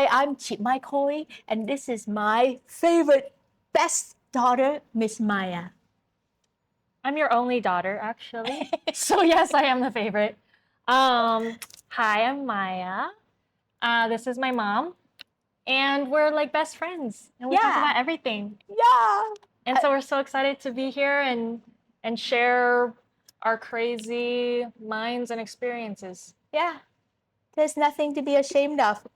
Hi, I'm chị Mai Khôi, and this is my favorite, best daughter, Miss Maia. I'm your only daughter, actually. So yes, I am the favorite. Hi, I'm Maia. This is my mom, and we're like best friends, and we talk Yeah. about everything. Yeah. And so we're so excited to be here and share our crazy minds and experiences. Yeah. There's nothing to be ashamed of.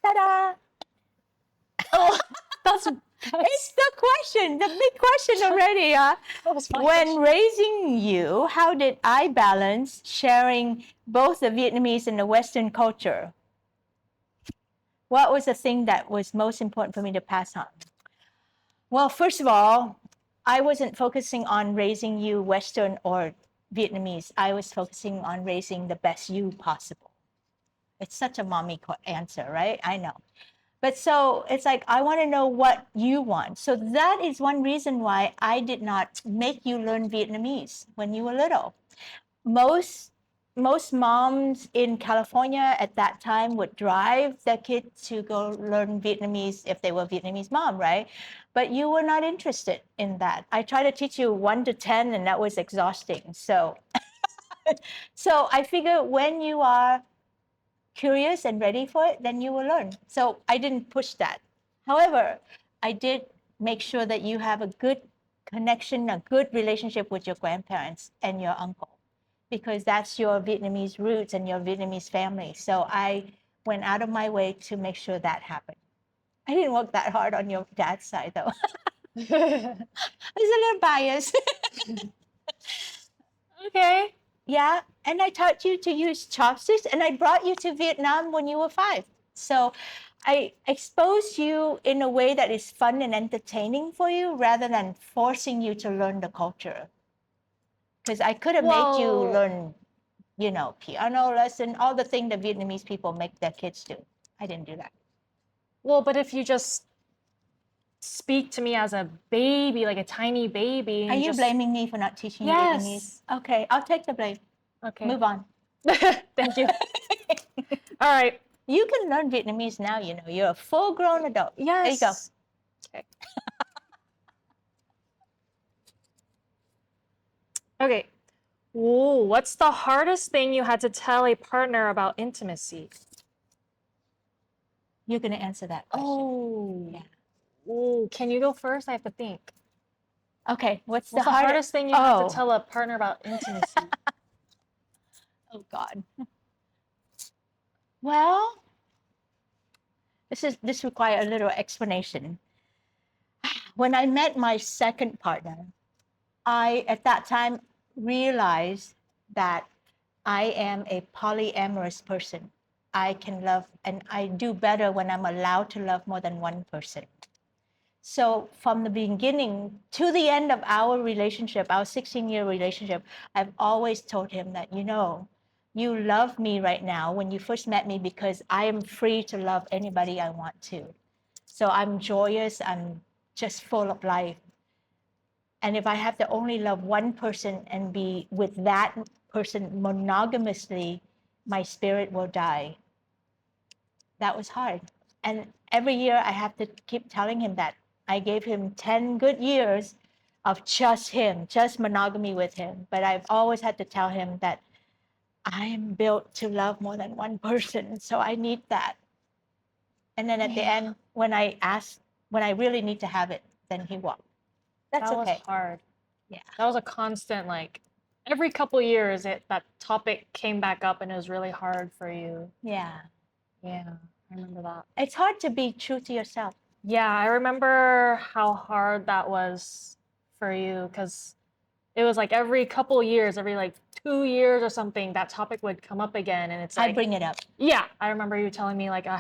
Ta-da! Oh, that's It's the question, the big question already. that was my When question. raising you, how did I balance sharing both the Vietnamese and the Western culture? What was the thing that was most important for me to pass on? Well, first of all, I wasn't focusing on raising you Western or Vietnamese. I was focusing on raising the best you possible. It's such a mommy answer, right? I know. But so it's like, I want to know what you want. So that is one reason why I did not make you learn Vietnamese when you were little. Most moms in California at that time would drive their kids to go learn Vietnamese if they were Vietnamese mom, right? But you were not interested in that. I tried to teach you 1 to 10, and that was exhausting. So, so I figure when you are curious and ready for it, then you will learn. So I didn't push that. However, I did make sure that you have a good connection, a good relationship with your grandparents and your uncle, because that's your Vietnamese roots and your Vietnamese family. So I went out of my way to make sure that happened. I didn't work that hard on your dad's side, though. I was a little biased. Okay. Yeah, and I taught you to use chopsticks, and I brought you to Vietnam when you were 5. So I exposed you in a way that is fun and entertaining for you rather than forcing you to learn the culture. Because I could have made you Well, learn, you know, piano lesson, all the things that Vietnamese people make their kids do. I didn't do that. well, but if you just speak to me as a baby, like a tiny baby, Are and you just blaming me for not teaching you yes. Vietnamese? Okay, I'll take the blame. Okay. Move on. Thank you. All right. You can learn Vietnamese now, you know. You're a full-grown adult. Yes. There you go. Okay. Okay. Ooh, what's the hardest thing you had to tell a partner about intimacy? You're going to answer that question. Oh. Yeah. Ooh, can you go first? I have to think. Okay, what's the hardest thing you had to tell a partner about intimacy? Oh, God. Well, this requires a little explanation. When I met my second partner, I, at that time, realized that I am a polyamorous person. I can love, and I do better when I'm allowed to love more than one person. So from the beginning to the end of our relationship, our 16-year relationship, I've always told him that, you know, you love me right now when you first met me because I am free to love anybody I want to. So I'm joyous, I'm just full of life. And if I have to only love one person and be with that person monogamously, my spirit will die. That was hard. And every year I have to keep telling him that. I gave him 10 good years of just him, just monogamy with him. But I've always had to tell him that I am built to love more than one person. So I need that. And then at the end, when I really need to have it, then he walked. That's That okay. was hard. Yeah. That was a constant, like, every couple years, that topic came back up and it was really hard for you. Yeah. Yeah, I remember that. It's hard to be true to yourself. Yeah, I remember how hard that was for you because it was like every couple years, every like 2 years or something, that topic would come up again. And it's like, I bring it up. Yeah, I remember you telling me like I'm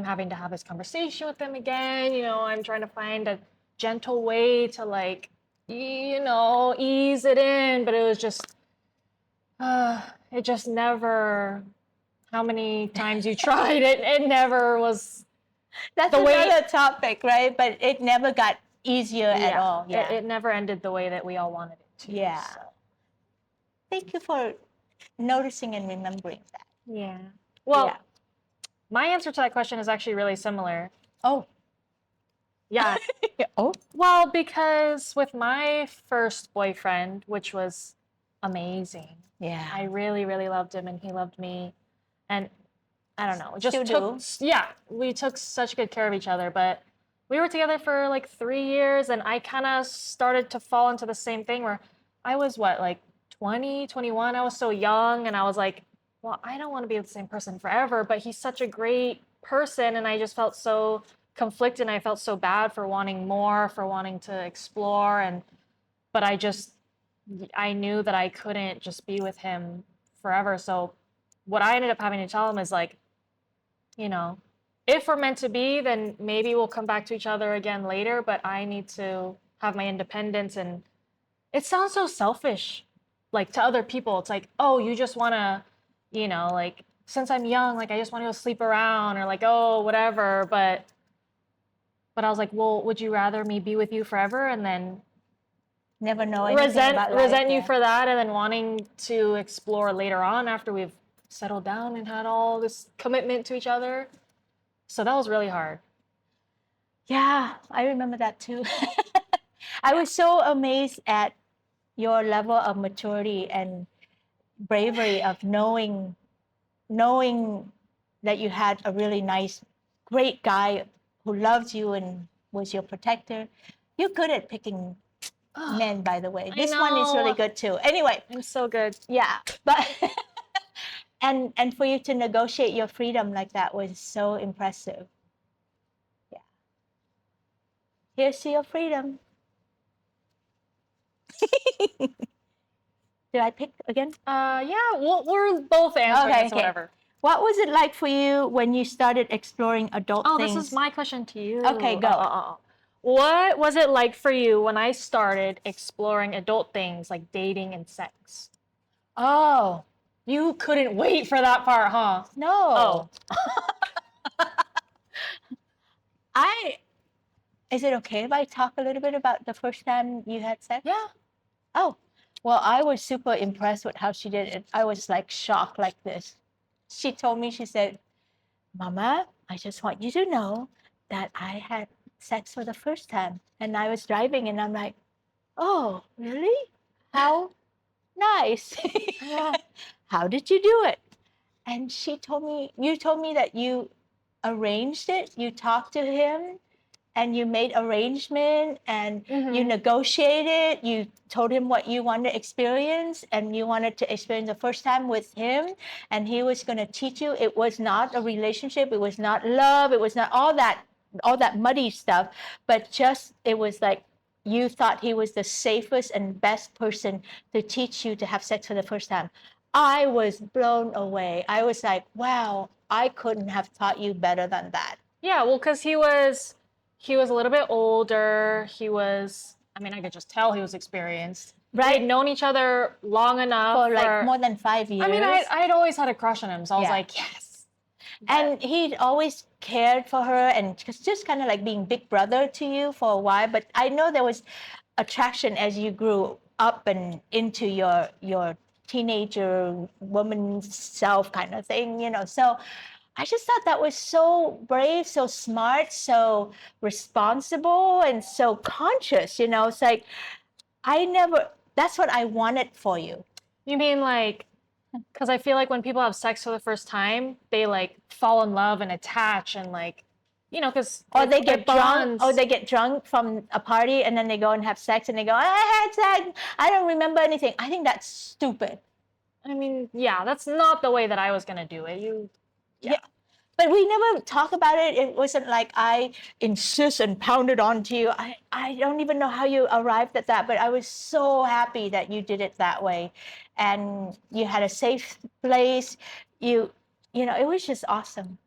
having to have this conversation with him again. You know, I'm trying to find a gentle way to like, you know, ease it in. But it just never, how many times you tried it, it never was. That's another topic, right? But it never got easier at all. Yeah. It never ended the way that we all wanted it to. Yeah. So. Thank you for noticing and remembering that. Yeah. Well, My answer to that question is actually really similar. Oh. Yeah. Oh. Well, because with my first boyfriend, which was amazing, Yeah. I really, really loved him and he loved me. And I don't know, we took such good care of each other, but we were together for like 3 years and I kind of started to fall into the same thing where I was like 20, 21. I was so young and I was like, well, I don't want to be with the same person forever, but he's such a great person. And I just felt so conflicted and I felt so bad for wanting more, for wanting to explore. But I knew that I couldn't just be with him forever. So what I ended up having to tell him is like, if we're meant to be, then maybe we'll come back to each other again later, but I need to have my independence. And it sounds so selfish, like to other people. It's like, oh, you just want to, like, since I'm young, like, I just want to go sleep around or like, oh, whatever. But I was like, well, would you rather me be with you forever and then never know anything about life, resent you for that and then wanting to explore later on after we've settled down and had all this commitment to each other? So that was really hard. Yeah, I remember that too. I was so amazed at your level of maturity and bravery of knowing that you had a really nice, great guy who loved you and was your protector. You're good at picking men, by the way. This one is really good too. Anyway, I'm so good. Yeah, but and for you to negotiate your freedom like that was so impressive. Yeah. Here's to your freedom. Did I pick again? Yeah, we're both answering this, whatever. What was it like for you when you started exploring adult things? Oh, this is my question to you. Okay, go. What was it like for you when I started exploring adult things like dating and sex? Oh, you couldn't wait for that part, huh? No. Is it okay if I talk a little bit about the first time you had sex? Yeah. Oh, well, I was super impressed with how she did it. I was like shocked like this. She told me, she said, Mama, I just want you to know that I had sex for the first time. And I was driving and I'm like, oh, really? How nice. How did you do it? And she told me, you told me that you arranged it. You talked to him and you made arrangement and you negotiated. You told him what you wanted to experience and you wanted to experience the first time with him. And he was going to teach you. It was not a relationship. It was not love. It was not all that muddy stuff. But just, it was like, you thought he was the safest and best person to teach you to have sex for the first time. I was blown away. I was like, wow, I couldn't have taught you better than that. Yeah, well, because he was a little bit older. I could just tell he was experienced. Right. We had known each other long enough. For like more than 5 years. I'd always had a crush on him. So I was like, yes. And he'd always cared for her and just kind of like being big brother to you for a while. But I know there was attraction as you grew up and into your teenager woman self kind of thing, So I just thought that was so brave, so smart, so responsible, and so conscious, It's like, that's what I wanted for you. You mean like, because I feel like when people have sex for the first time, they like fall in love and attach and like, because or they get drunk from a party and then they go and have sex and they go, I had sex, I don't remember anything. I think that's stupid. That's not the way that I was gonna do it. Yeah. But we never talk about it. It wasn't like I insist and pound it onto you. I don't even know how you arrived at that, but I was so happy that you did it that way. And you had a safe place. It was just awesome.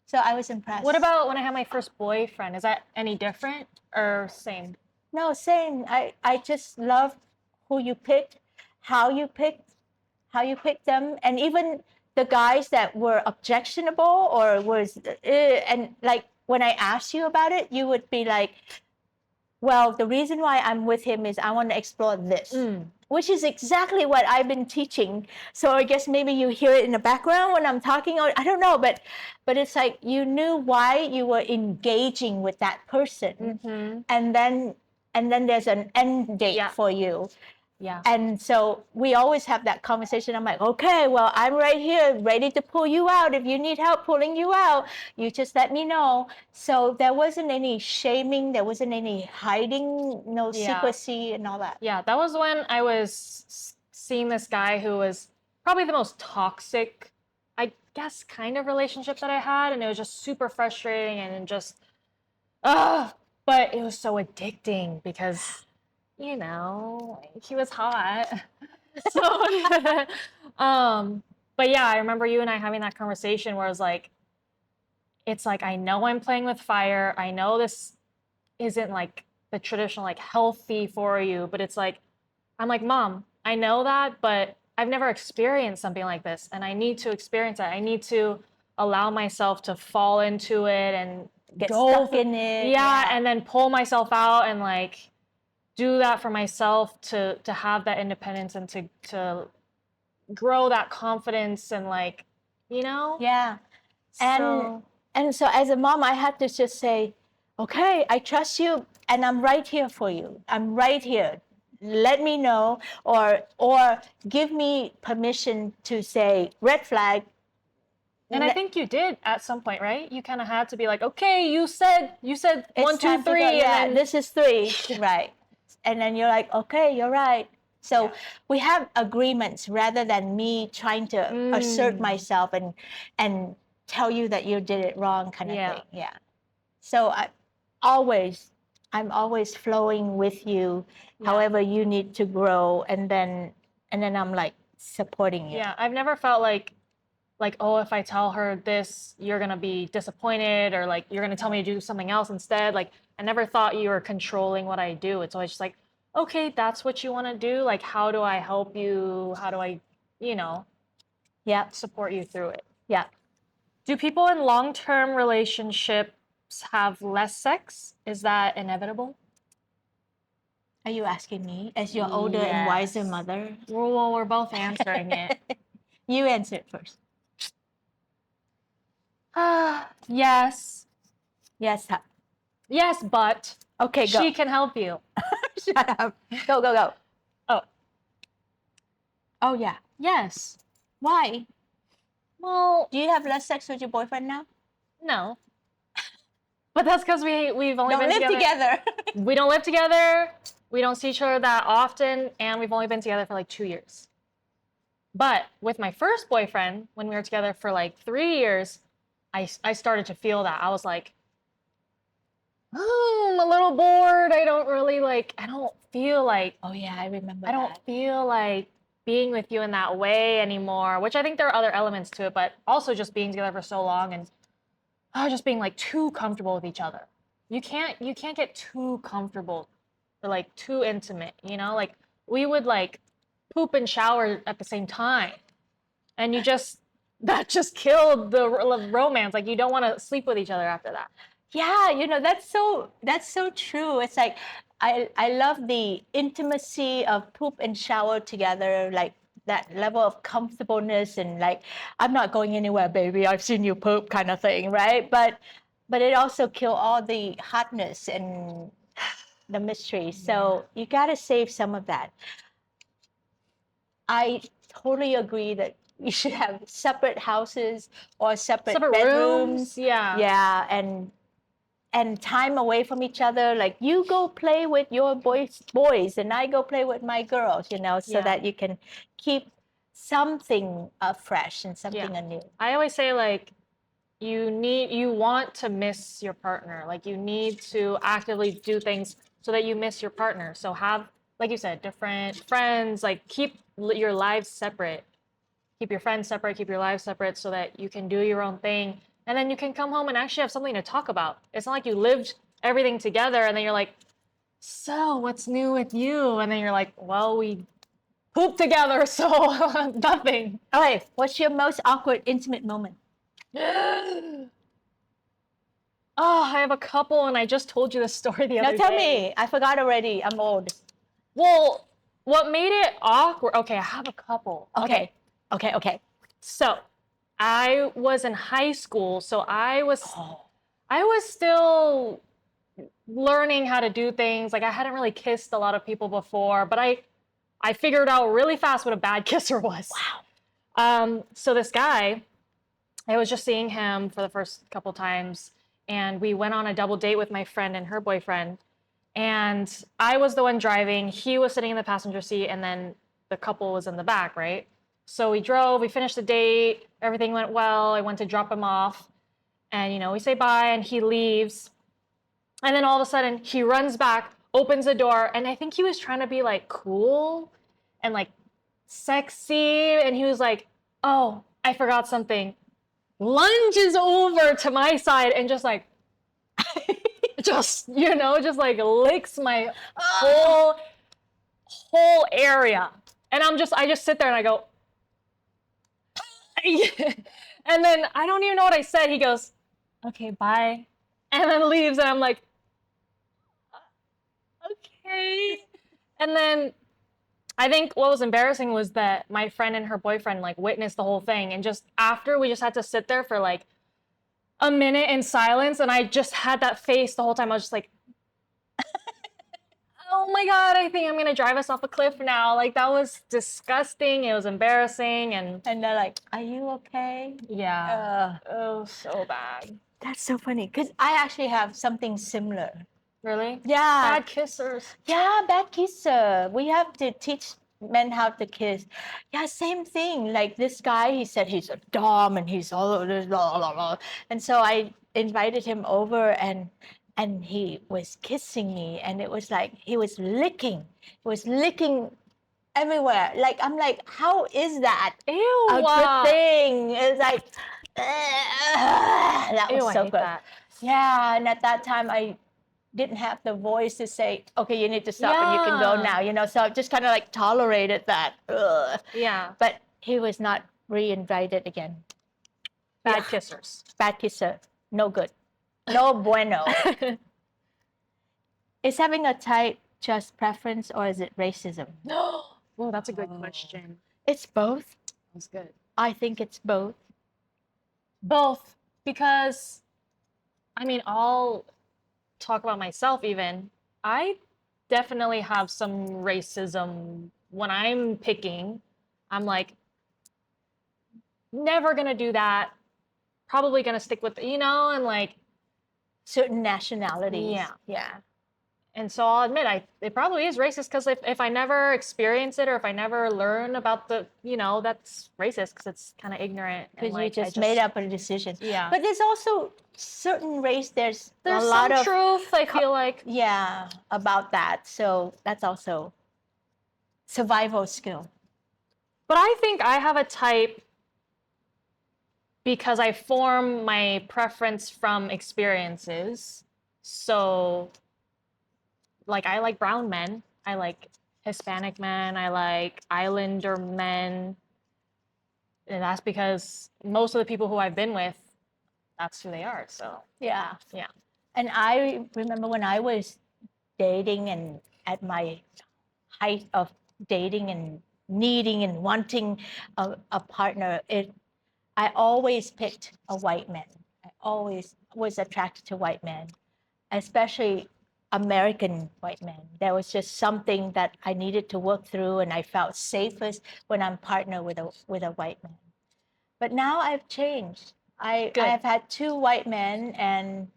So I was impressed. What about when I had my first boyfriend? Is that any different or same? No, same. I just love who you picked, how you picked them, and even the guys that were objectionable or was, and like when I asked you about it, you would be like, well, the reason why I'm with him is I want to explore this. which is exactly what I've been teaching. So I guess maybe you hear it in the background when I'm talking, or I don't know, but it's like you knew why you were engaging with that person, and then there's an end date for you. Yeah. And so we always have that conversation. I'm like, okay, well, I'm right here, ready to pull you out. If you need help pulling you out, you just let me know. So there wasn't any shaming. There wasn't any hiding, no secrecy and all that. Yeah, that was when I was seeing this guy who was probably the most toxic, I guess, kind of relationship that I had. And it was just super frustrating and just, but it was so addicting because, you know, he was hot. So, but yeah, I remember you and I having that conversation where it's like, I know I'm playing with fire. I know this isn't like the traditional, like healthy for you, but it's like, I'm like, Mom, I know that, but I've never experienced something like this. And I need to experience it. I need to allow myself to fall into it and Get stuck in it. Yeah. And then pull myself out and like, do that for myself to have that independence and to grow that confidence and like, you know? Yeah. And so as a mom, I had to just say, okay, I trust you and I'm right here for you. I'm right here. Let me know or give me permission to say red flag. And I think you did at some point, right? You kind of had to be like, okay, you said 1, 2, 3. Yeah, this is 3, right? And then you're like, okay, you're right. So we have agreements rather than me trying to assert myself and tell you that you did it wrong kind of thing. Yeah. So I'm always flowing with you, however you need to grow, and then I'm like supporting you. Yeah, I've never felt like, oh, if I tell her this, you're gonna be disappointed, or like you're gonna tell me to do something else instead. Like I never thought you were controlling what I do. It's always just like, okay, that's what you want to do. Like, how do I help you? How do I, support you through it? Yeah. Do people in long-term relationships have less sex? Is that inevitable? Are you asking me as your older and wiser mother? Well, we're both answering it. You answer it first. Yes. Yes. Yes, but okay, go. She can help you. Shut up. Go. Oh, yeah. Yes. Why? Well, do you have less sex with your boyfriend now? No. But that's because we've only been together. We don't live together. We don't see each other that often, and we've only been together for like 2 years. But with my first boyfriend, when we were together for like 3 years, I started to feel that. I was like, I'm a little bored. I don't feel like, oh yeah, I remember I don't feel like being with you in that way anymore, which I think there are other elements to it, but also just being together for so long and just being like too comfortable with each other. You can't get too comfortable or like too intimate, like we would like poop and shower at the same time. And that just killed the romance. Like you don't want to sleep with each other after that. Yeah, that's so true. It's like I love the intimacy of poop and shower together, like that level of comfortableness and like, I'm not going anywhere, baby. I've seen you poop kind of thing, right? But it also killed all the hotness and the mystery. So you got to save some of that. I totally agree that you should have separate houses or separate bedrooms. Rooms. Yeah. And time away from each other. Like you go play with your boys and I go play with my girls, so that you can keep something fresh and something anew. I always say like, you want to miss your partner. Like you need to actively do things so that you miss your partner. So have, like you said, different friends, like keep your lives separate. Keep your friends separate, keep your lives separate so that you can do your own thing. And then you can come home and actually have something to talk about. It's not like you lived everything together and then you're like, so what's new with you? And then you're like, well, we pooped together, so nothing. Okay, what's your most awkward intimate moment? Oh, I have a couple and I just told you the story the other day. No, tell me. I forgot already. I'm old. Well, what made it awkward? Okay, I have a couple. Okay. So I was in high school, so I was Oh. still learning how to do things. Like I hadn't really kissed a lot of people before, but I figured out really fast what a bad kisser was. Wow. So this guy, I was just seeing him for the first couple times, and we went on a double date with my friend and her boyfriend. And I was the one driving, he was sitting in the passenger seat, and then the couple was in the back, right? So we drove, we finished the date, everything went well. I went to drop him off, and we say bye, and he leaves. And then all of a sudden, he runs back, opens the door, and I think he was trying to be like cool and like sexy, and he was like, "Oh, I forgot something." Lunges over to my side and just like just like licks my whole area. And I just sit there and I go and then I don't even know what I said. He goes, "Okay, bye," and then leaves, and I'm like, okay. And then I think what was embarrassing was that my friend and her boyfriend like witnessed the whole thing, and just after we just had to sit there for like a minute in silence, and I just had that face the whole time. I was just like, oh my God, I think I'm gonna drive us off a cliff now. Like that was disgusting. It was embarrassing, and they're like, "Are you okay?" yeah, oh, so bad. That's so funny because I actually have something similar. Really? Yeah. Bad kissers. Yeah, bad kisser. We have to teach men how to kiss. Yeah, same thing. Like this guy, he said he's a dom and he's all of this, blah, blah, blah. And so I invited him over, and he was kissing me, and it was like he was licking. He was licking everywhere. Like I'm like, how is that Ew. a good thing? It's like that was Ew, so I hate good. that. Yeah, and at that time I didn't have the voice to say, "Okay, you need to stop and you can go now," so I just kind of like tolerated that. Ugh. Yeah. But he was not re-invited again. Bad kissers. Bad kisser. No good. No bueno. Is having a type just preference, or is it racism? Oh, that's a good question. It's both. That's good. I think it's both. Both, because I mean, I'll talk about myself even. I definitely have some racism when I'm picking. I'm like, never gonna do that. Probably gonna stick with, and like Certain nationalities. Yeah. Yeah. And so I'll admit, it probably is racist, because if I never experience it, or if I never learn about the, that's racist, because it's kind of ignorant. Because like, you just made up a decision. Yeah. But there's also certain race, there's a some lot of truth, I feel like. Yeah, about that. So that's also survival skill. But I think I have a type because I form my preference from experiences. So, like, I like brown men. I like Hispanic men. I like Islander men. And that's because most of the people who I've been with, that's who they are. So, Yeah. yeah. And I remember when I was dating and at my height of dating and needing and wanting a partner, I always picked a white man. I always was attracted to white men, especially American white men. There was just something that I needed to work through, and I felt safest when I'm partnered with a white man. But now I've changed. I have had 2 white men, and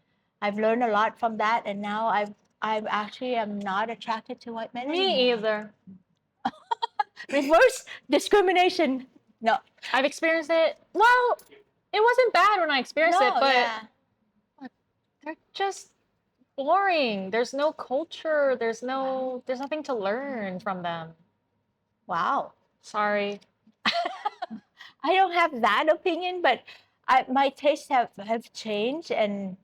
I've learned a lot from that. And now I actually am not attracted to white men anymore. Me either. Reverse discrimination. No, I've experienced it. Well, it wasn't bad when I experienced it, but they're just boring. There's no culture. There's nothing to learn from them. Wow. Sorry. I don't have that opinion, but my tastes have changed, and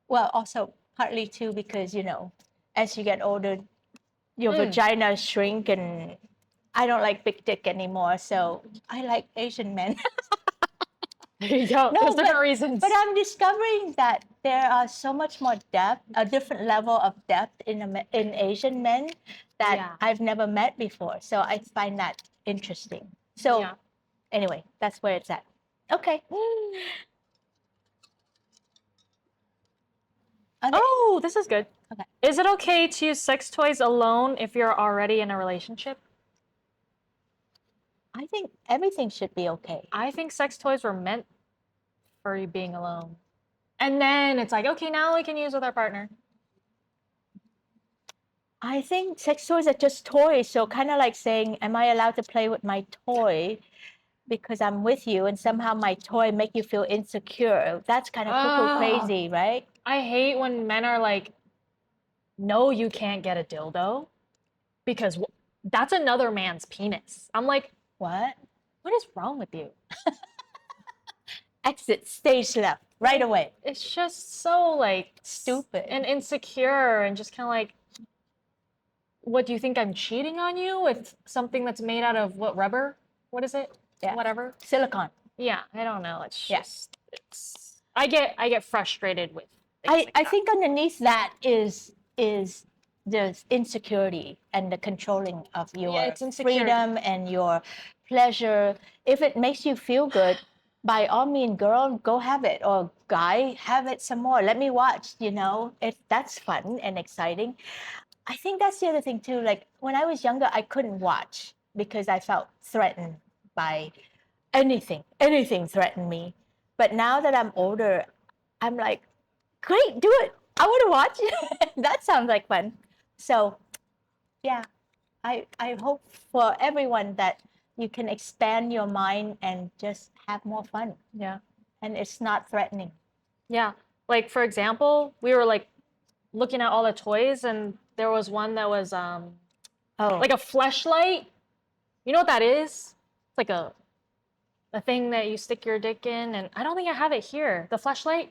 well, also partly too because as you get older, your vagina shrink, and I don't like big dick anymore, so I like Asian men. There you go. No, There's different reasons. But I'm discovering that there are so much more depth, a different level of depth in Asian men that Yeah. I've never met before. So I find that interesting. So Yeah. anyway, that's where it's at. Okay. Oh, this is good. Okay. Is it okay to use sex toys alone if you're already in a relationship? I think everything should be okay. I think sex toys were meant for you being alone. And then it's like, okay, now we can use with our partner. I think sex toys are just toys. So kind of like saying, am I allowed to play with my toy because I'm with you and somehow my toy make you feel insecure? That's kind of cuckoo crazy, right? I hate when men are like, no, you can't get a dildo because that's another man's penis. I'm like, What? what is wrong with you? Exit stage left right away. It's just so like Stupid. and insecure and just kind of like, what do you think I'm cheating on you with something that's made out of what, rubber? What is it? Yeah. Whatever. Silicone. Yeah, I don't know. It's Yeah. just I get frustrated with things like I that. think underneath that is the insecurity and the controlling of your it's insecurity. freedom and your pleasure. If it makes you feel good, by all means, girl, go have it, or guy, have it some more. Let me watch. That's fun and exciting. I think that's the other thing too. Like when I was younger, I couldn't watch because I felt threatened by anything. Anything threatened me. But now that I'm older, I'm like, great, do it. I want to watch. That sounds like fun. So, yeah, I hope for everyone that you can expand your mind and just have more fun. Yeah. And it's not threatening. Yeah. Like for example, we were like looking at all the toys and there was one that was like a fleshlight. You know what that is? It's like a thing that you stick your dick in, and I don't think I have it here. The fleshlight.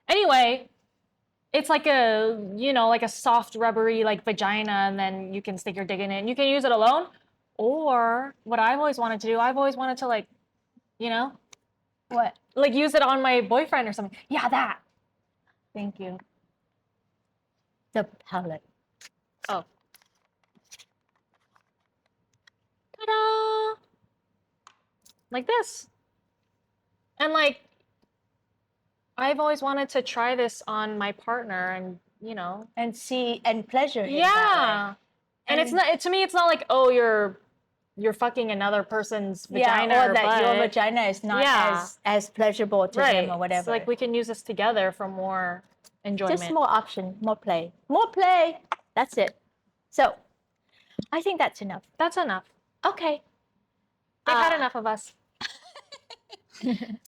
Anyway, it's like like a soft rubbery like vagina, and then you can stick your dick in it and you can use it alone. Or what I've always wanted to do, I've always wanted to like, What? like use it on my boyfriend or something. Yeah, that. Thank you. The palette. Oh. Ta-da! Like this. And like, I've always wanted to try this on my partner and, And see and pleasure. yeah. And it's not, to me, it's not like, oh, you're fucking another person's vagina or or that butt. your vagina is not as pleasurable to him or whatever. It's like we can use this together for more enjoyment. Just more option, more play. More play. That's it. So I think that's enough. That's enough. Okay. They've had enough of us.